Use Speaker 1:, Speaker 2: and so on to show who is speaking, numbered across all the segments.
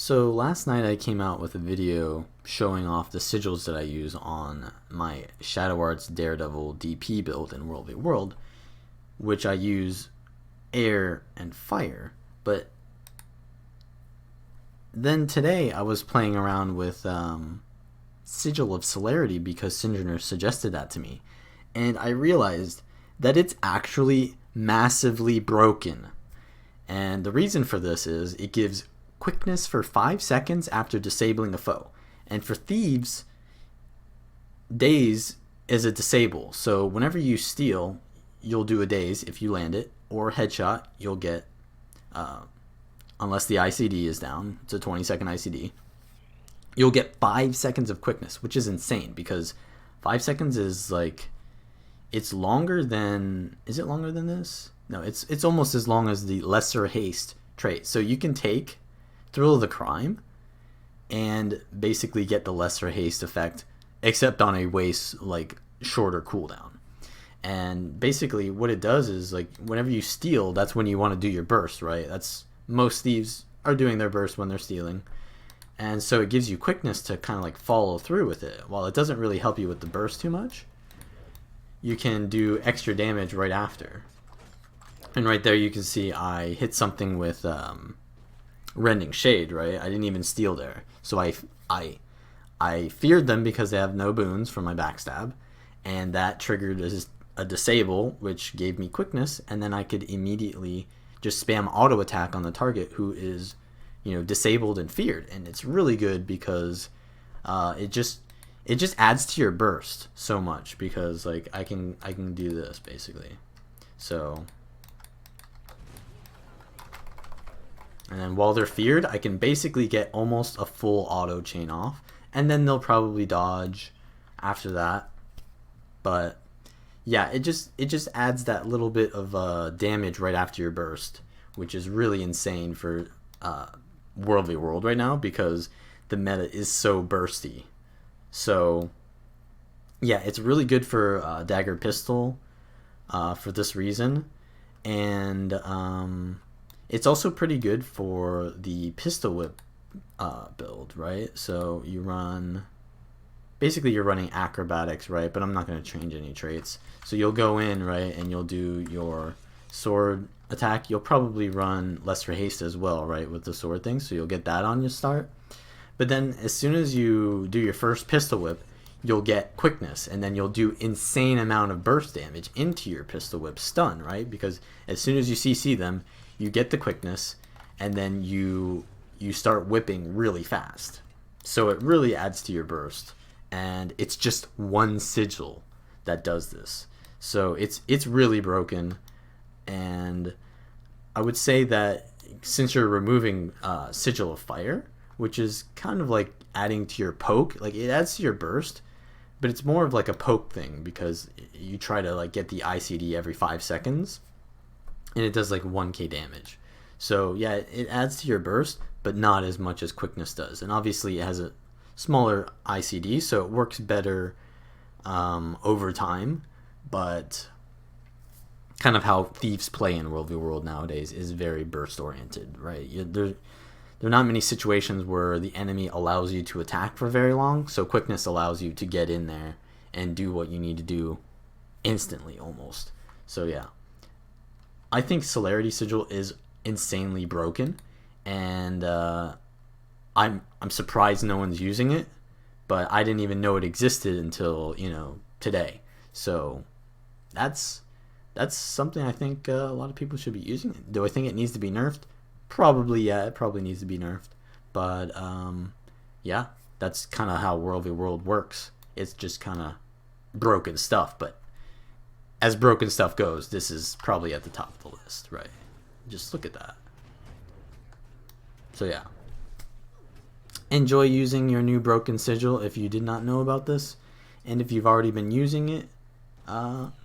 Speaker 1: So last night I came out with a video showing off the sigils that I use on my Shadow Arts Daredevil DP build in WvW, which I use air and fire. But then today I was playing around with Sigil of Celerity because Sinjiner suggested that to me, and I realized that it's actually massively broken. And the reason for this is it gives quickness for 5 seconds after disabling a foe. And for Thieves, daze is a disable. So whenever you steal, you'll do a daze if you land it, or headshot, you'll get, unless the ICD is down, it's a 20-second ICD, you'll get 5 seconds of quickness, which is insane because 5 seconds is like, it's longer than, is it longer than this? No, it's almost as long as the lesser haste trait. So you can take Thrill of the Crime and basically get the lesser haste effect, except on a way like shorter cooldown. And basically what it does is, like, whenever you steal, that's when you want to do your burst, right? That's, most thieves are doing their burst when they're stealing. And so it gives you quickness to kind of like follow through with it. While it doesn't really help you with the burst too much, you can do extra damage right after. And right there you can see I hit something with Rending Shade, right? I didn't even steal there. So I feared them because they have no boons from my backstab, and that triggered a disable, which gave me quickness, and then I could immediately just spam auto attack on the target who is, disabled and feared. And it's really good because it just adds to your burst so much, because like I can do this basically. So, and then while they're feared, I can basically get almost a full auto chain off, and then they'll probably dodge after that. But yeah, it just adds that little bit of damage right after your burst, which is really insane for WvW right now because the meta is so bursty. So yeah, it's really good for Dagger Pistol for this reason, and it's also pretty good for the Pistol Whip build, right? So you run, basically you're running acrobatics, right? But I'm not going to change any traits. So you'll go in, right, and you'll do your sword attack. You'll probably run lesser haste as well, right, with the sword thing. So you'll get that on your start. But then as soon as you do your first Pistol Whip, you'll get quickness, and then you'll do insane amount of burst damage into your Pistol Whip stun, right? Because as soon as you CC them, you get the quickness, and then you start whipping really fast. So it really adds to your burst, and it's just one sigil that does this. So it's really broken, and I would say that since you're removing Sigil of Fire, which is kind of like adding to your poke, like it adds to your burst, but it's more of like a poke thing because you try to like get the ICD every 5 seconds, and it does like 1k damage. So yeah, it adds to your burst, but not as much as quickness does. And obviously it has a smaller ICD, so it works better over time. But kind of how Thieves play in WvW nowadays is very burst oriented, right? There are not many situations where the enemy allows you to attack for very long, so quickness allows you to get in there and do what you need to do instantly almost. So yeah, I think Celerity Sigil is insanely broken, and I'm surprised no one's using it, but I didn't even know it existed until today. So that's something I think a lot of people should be using. Do I think it needs to be nerfed? Probably, yeah, it probably needs to be nerfed. But yeah, that's kind of how WvW works. It's just kind of broken stuff, but as broken stuff goes, this is probably at the top of the list, right? Just look at that. So yeah, enjoy using your new broken sigil if you did not know about this, and if you've already been using it,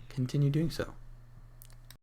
Speaker 1: continue doing so.